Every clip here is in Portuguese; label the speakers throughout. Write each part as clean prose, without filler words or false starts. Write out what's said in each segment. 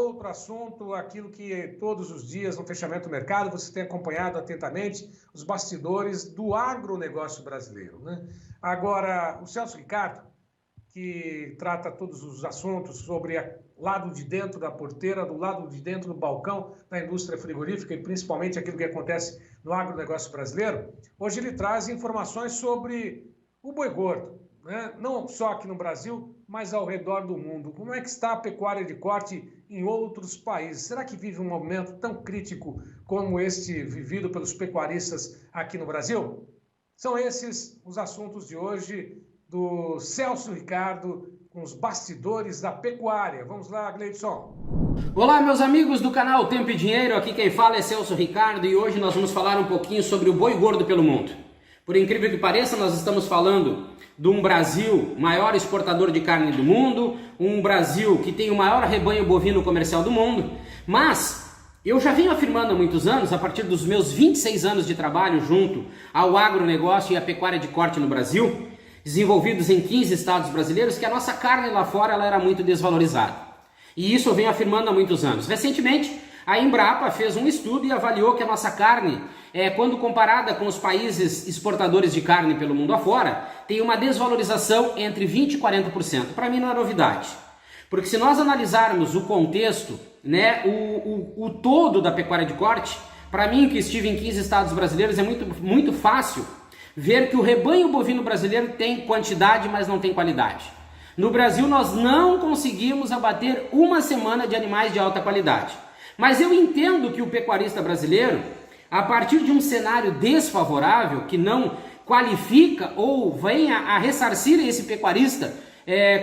Speaker 1: outro assunto, aquilo que todos os dias no fechamento do mercado você tem acompanhado atentamente, os bastidores do agronegócio brasileiro, né? Agora, o Celso Ricardo, que trata todos os assuntos sobre o lado de dentro da porteira, do lado de dentro do balcão da indústria frigorífica e principalmente aquilo que acontece no agronegócio brasileiro, hoje ele traz informações sobre o boi gordo, né? Não só aqui no Brasil, mas ao redor do mundo. Como é que está a pecuária de corte em outros países? Será que vive um momento tão crítico como este vivido pelos pecuaristas aqui no Brasil? São esses os assuntos de hoje do Celso Ricardo com os bastidores da pecuária. Vamos lá, Gleidson.
Speaker 2: Olá, meus amigos do canal Tempo e Dinheiro, aqui quem fala é Celso Ricardo e hoje nós vamos falar um pouquinho sobre o boi gordo pelo mundo. Por incrível que pareça, nós estamos falando de um Brasil maior exportador de carne do mundo, um Brasil que tem o maior rebanho bovino comercial do mundo, mas eu já venho afirmando há muitos anos, a partir dos meus 26 anos de trabalho junto ao agronegócio e à pecuária de corte no Brasil, desenvolvidos em 15 estados brasileiros, que a nossa carne lá fora ela era muito desvalorizada. E isso eu venho afirmando há muitos anos. Recentemente, a Embrapa fez um estudo e avaliou que a nossa carne, quando comparada com os países exportadores de carne pelo mundo afora, tem uma desvalorização entre 20% e 40%. Para mim não é novidade. Porque se nós analisarmos o contexto, né, o todo da pecuária de corte, para mim que estive em 15 estados brasileiros, é muito fácil ver que o rebanho bovino brasileiro tem quantidade, mas não tem qualidade. No Brasil nós não conseguimos abater uma semana de animais de alta qualidade. Mas eu entendo que o pecuarista brasileiro, a partir de um cenário desfavorável, que não qualifica ou venha a ressarcir esse pecuarista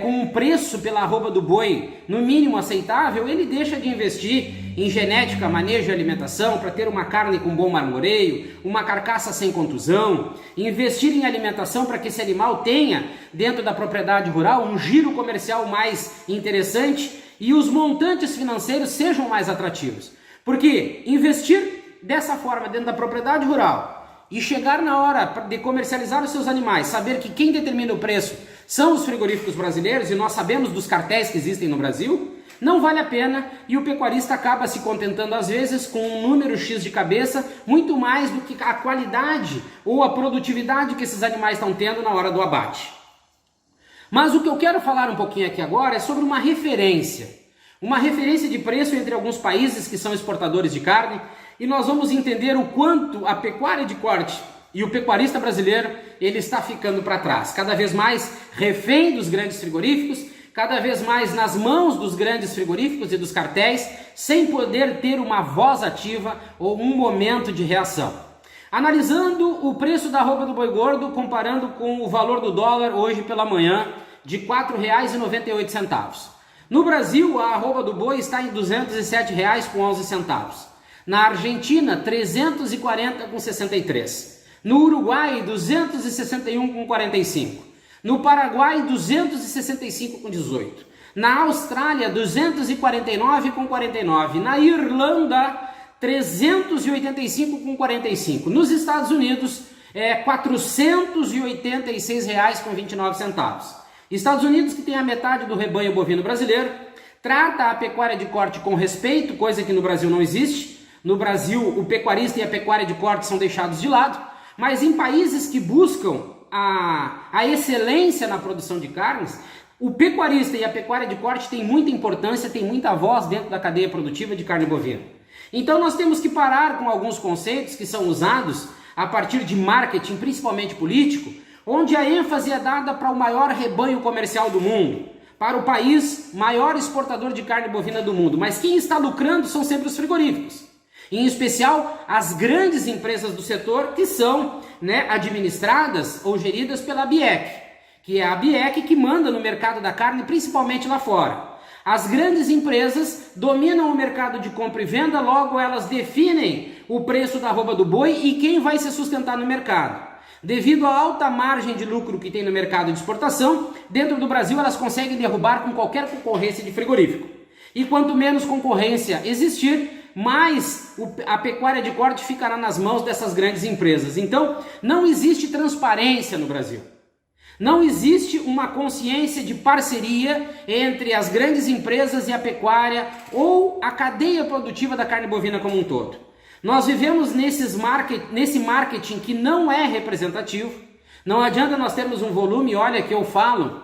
Speaker 2: com um preço pela arroba do boi no mínimo aceitável, ele deixa de investir em genética, manejo e alimentação para ter uma carne com bom marmoreio, uma carcaça sem contusão, investir em alimentação para que esse animal tenha dentro da propriedade rural um giro comercial mais interessante e os montantes financeiros sejam mais atrativos. Porque investir dessa forma dentro da propriedade rural e chegar na hora de comercializar os seus animais, saber que quem determina o preço são os frigoríficos brasileiros e nós sabemos dos cartéis que existem no Brasil, não vale a pena e o pecuarista acaba se contentando às vezes com um número X de cabeça, muito mais do que a qualidade ou a produtividade que esses animais estão tendo na hora do abate. Mas o que eu quero falar um pouquinho aqui agora é sobre uma referência de preço entre alguns países que são exportadores de carne e nós vamos entender o quanto a pecuária de corte e o pecuarista brasileiro ele está ficando para trás, cada vez mais refém dos grandes frigoríficos, cada vez mais nas mãos dos grandes frigoríficos e dos cartéis, sem poder ter uma voz ativa ou um momento de reação. Analisando o preço da arroba do boi gordo, comparando com o valor do dólar hoje pela manhã, de R$ 4,98. No Brasil, a arroba do boi está em R$ 207,11. Na Argentina, R$ 340,63. No Uruguai, R$ 261,45. No Paraguai, R$ 265,18. Na Austrália, R$ 249,49. Na Irlanda, R$ 385,45. Nos Estados Unidos, R$ 486,29. Estados Unidos, que tem a metade do rebanho bovino brasileiro, trata a pecuária de corte com respeito, coisa que no Brasil não existe. No Brasil, o pecuarista e a pecuária de corte são deixados de lado, mas em países que buscam a excelência na produção de carnes, o pecuarista e a pecuária de corte têm muita importância, têm muita voz dentro da cadeia produtiva de carne bovina. Então nós temos que parar com alguns conceitos que são usados a partir de marketing, principalmente político, onde a ênfase é dada para o maior rebanho comercial do mundo, para o país maior exportador de carne bovina do mundo, mas quem está lucrando são sempre os frigoríficos. Em especial as grandes empresas do setor que são administradas ou geridas pela ABIEC, que é a ABIEC que manda no mercado da carne, principalmente lá fora. As grandes empresas dominam o mercado de compra e venda, logo elas definem o preço da arroba do boi e quem vai se sustentar no mercado. Devido à alta margem de lucro que tem no mercado de exportação, dentro do Brasil elas conseguem derrubar com qualquer concorrência de frigorífico. E quanto menos concorrência existir, mais a pecuária de corte ficará nas mãos dessas grandes empresas. Então, não existe transparência no Brasil. Não existe uma consciência de parceria entre as grandes empresas e a pecuária ou a cadeia produtiva da carne bovina como um todo. Nós vivemos nesse marketing que não é representativo. Não adianta nós termos um volume, olha que eu falo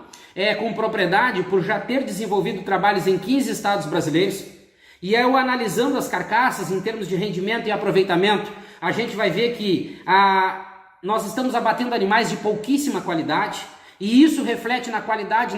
Speaker 2: com propriedade por já ter desenvolvido trabalhos em 15 estados brasileiros, e eu analisando as carcaças em termos de rendimento e aproveitamento, a gente vai ver que nós estamos abatendo animais de pouquíssima qualidade, e isso reflete na qualidade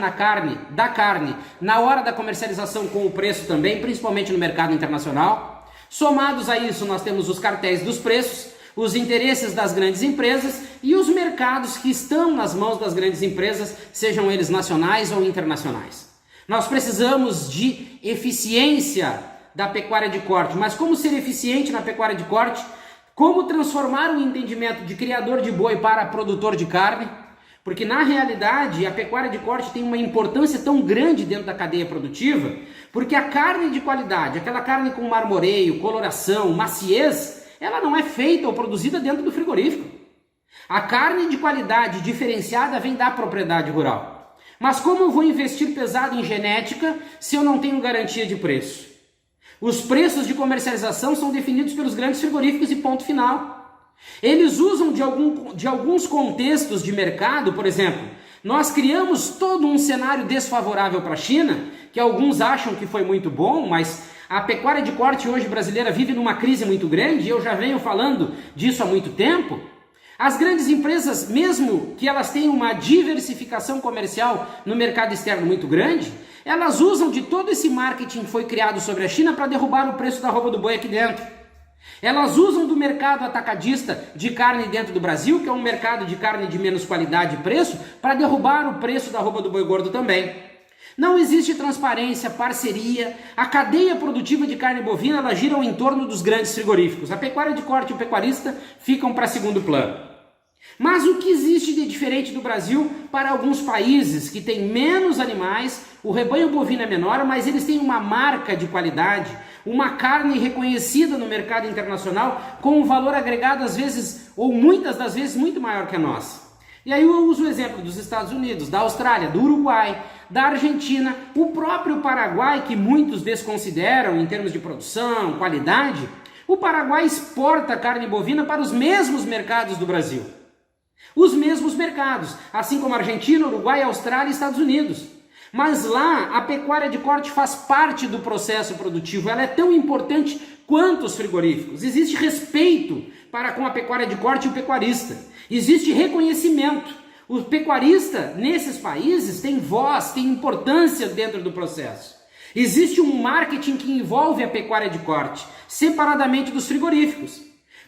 Speaker 2: da carne, na hora da comercialização com o preço também, principalmente no mercado internacional. Somados a isso, nós temos os cartéis dos preços, os interesses das grandes empresas e os mercados que estão nas mãos das grandes empresas, sejam eles nacionais ou internacionais. Nós precisamos de eficiência da pecuária de corte, mas como ser eficiente na pecuária de corte? Como transformar o entendimento de criador de boi para produtor de carne? Porque na realidade a pecuária de corte tem uma importância tão grande dentro da cadeia produtiva, porque a carne de qualidade, aquela carne com marmoreio, coloração, maciez, ela não é feita ou produzida dentro do frigorífico. A carne de qualidade diferenciada vem da propriedade rural. Mas como eu vou investir pesado em genética se eu não tenho garantia de preço? Os preços de comercialização são definidos pelos grandes frigoríficos e ponto final. Eles usam de alguns contextos de mercado, por exemplo, nós criamos todo um cenário desfavorável para a China, que alguns acham que foi muito bom, mas a pecuária de corte hoje brasileira vive numa crise muito grande, e eu já venho falando disso há muito tempo. As grandes empresas, mesmo que elas tenham uma diversificação comercial no mercado externo muito grande, elas usam de todo esse marketing que foi criado sobre a China para derrubar o preço da arroba do boi aqui dentro. Elas usam do mercado atacadista de carne dentro do Brasil, que é um mercado de carne de menos qualidade e preço, para derrubar o preço da arroba do boi gordo também. Não existe transparência, parceria. A cadeia produtiva de carne bovina ela gira ao entorno dos grandes frigoríficos. A pecuária de corte e o pecuarista ficam para segundo plano. Mas o que existe de diferente do Brasil para alguns países que têm menos animais, o rebanho bovino é menor, mas eles têm uma marca de qualidade, uma carne reconhecida no mercado internacional com um valor agregado às vezes, ou muitas das vezes, muito maior que a nossa. E aí eu uso o exemplo dos Estados Unidos, da Austrália, do Uruguai, da Argentina, o próprio Paraguai, que muitos desconsideram em termos de produção, qualidade. O Paraguai exporta carne bovina para os mesmos mercados do Brasil. Os mesmos mercados, assim como Argentina, Uruguai, Austrália e Estados Unidos. Mas lá a pecuária de corte faz parte do processo produtivo, ela é tão importante quanto os frigoríficos. Existe respeito para com a pecuária de corte e o pecuarista. Existe reconhecimento. O pecuarista nesses países tem voz, tem importância dentro do processo. Existe um marketing que envolve a pecuária de corte, separadamente dos frigoríficos.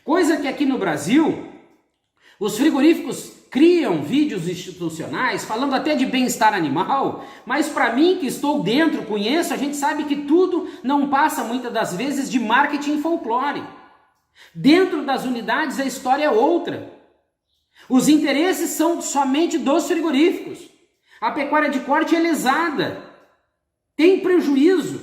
Speaker 2: Coisa que aqui no Brasil, os frigoríficos criam vídeos institucionais falando até de bem-estar animal, mas para mim que estou dentro, conheço, a gente sabe que tudo não passa muitas das vezes de marketing e folclore. Dentro das unidades a história é outra. Os interesses são somente dos frigoríficos. A pecuária de corte é lesada, tem prejuízo,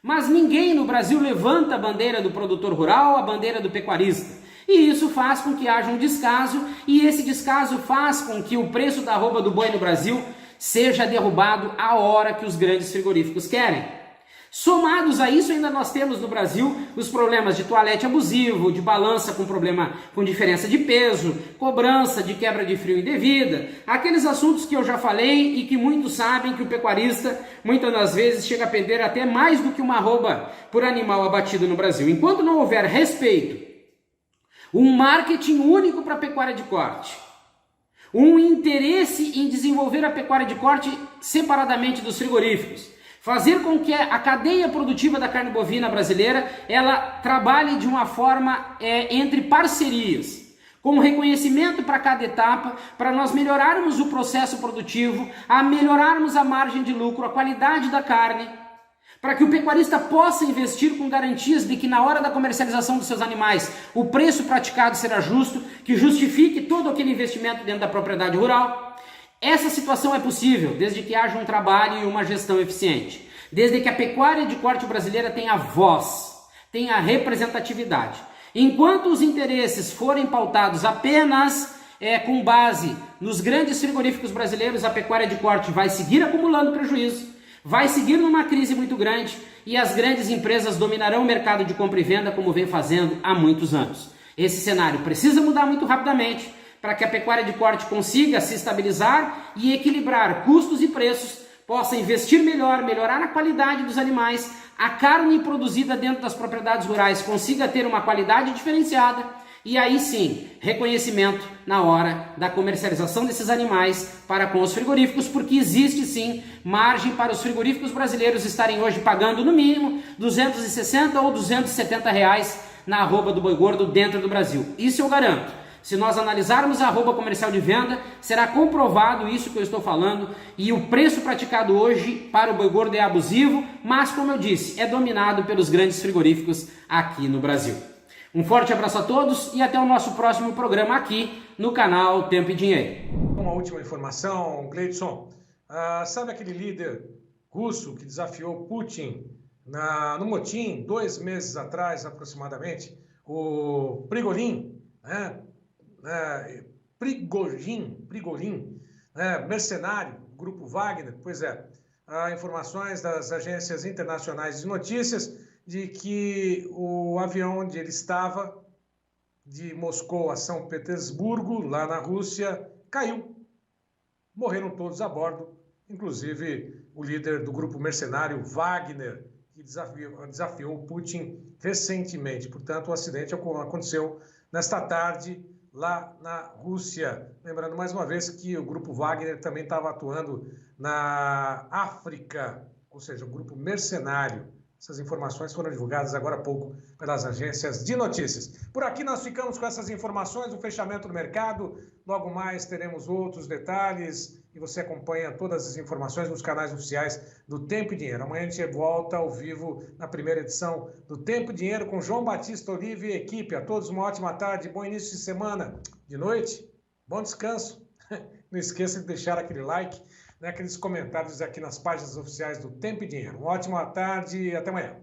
Speaker 2: mas ninguém no Brasil levanta a bandeira do produtor rural, a bandeira do pecuarista. E isso faz com que haja um descaso, e esse descaso faz com que o preço da arroba do boi no Brasil seja derrubado a hora que os grandes frigoríficos querem. Somados a isso, ainda nós temos no Brasil os problemas de toalete abusivo, de balança com problema com diferença de peso, cobrança de quebra de frio indevida, aqueles assuntos que eu já falei e que muitos sabem que o pecuarista muitas das vezes chega a perder até mais do que uma arroba por animal abatido no Brasil. Enquanto não houver respeito, um marketing único para a pecuária de corte, um interesse em desenvolver a pecuária de corte separadamente dos frigoríficos, fazer com que a cadeia produtiva da carne bovina brasileira ela trabalhe de uma forma entre parcerias, com reconhecimento para cada etapa, para nós melhorarmos o processo produtivo, a melhorarmos a margem de lucro, a qualidade da carne, para que o pecuarista possa investir com garantias de que na hora da comercialização dos seus animais o preço praticado será justo, que justifique todo aquele investimento dentro da propriedade rural. Essa situação é possível desde que haja um trabalho e uma gestão eficiente, desde que a pecuária de corte brasileira tenha voz, tenha representatividade. Enquanto os interesses forem pautados apenas com base nos grandes frigoríficos brasileiros, a pecuária de corte vai seguir acumulando prejuízo, vai seguir numa crise muito grande e as grandes empresas dominarão o mercado de compra e venda como vem fazendo há muitos anos. Esse cenário precisa mudar muito rapidamente para que a pecuária de corte consiga se estabilizar e equilibrar custos e preços, possa investir melhor, melhorar a qualidade dos animais, a carne produzida dentro das propriedades rurais consiga ter uma qualidade diferenciada e aí sim, reconhecimento na hora da comercialização desses animais para com os frigoríficos, porque existe sim margem para os frigoríficos brasileiros estarem hoje pagando no mínimo R$260 ou R$270 na arroba do boi gordo dentro do Brasil. Isso eu garanto. Se nós analisarmos a arroba comercial de venda, será comprovado isso que eu estou falando e o preço praticado hoje para o boi gordo é abusivo, mas como eu disse, é dominado pelos grandes frigoríficos aqui no Brasil. Um forte abraço a todos e até o nosso próximo programa aqui no canal Tempo e Dinheiro.
Speaker 1: Uma última informação, Gleidson. Sabe aquele líder russo que desafiou Putin no motim 2 meses atrás aproximadamente? O Prigozhin, né? Prigozhin, mercenário, grupo Wagner. Pois é, informações das agências internacionais de notícias de que o avião onde ele estava, de Moscou a São Petersburgo, lá na Rússia, caiu. Morreram todos a bordo, inclusive o líder do grupo mercenário Wagner, que desafiou Putin recentemente. Portanto, o acidente aconteceu nesta tarde, lá na Rússia. Lembrando mais uma vez que o grupo Wagner também estava atuando na África, ou seja, um grupo mercenário. Essas informações foram divulgadas agora há pouco pelas agências de notícias. Por aqui nós ficamos com essas informações, o fechamento do mercado. Logo mais teremos outros detalhes e você acompanha todas as informações nos canais oficiais do Tempo e Dinheiro. Amanhã a gente volta ao vivo na primeira edição do Tempo e Dinheiro com João Batista Olive e equipe. A todos uma ótima tarde, bom início de semana, de noite, bom descanso. Não esqueça de deixar aquele like, aqueles comentários aqui nas páginas oficiais do Tempo e Dinheiro. Uma ótima tarde e até amanhã.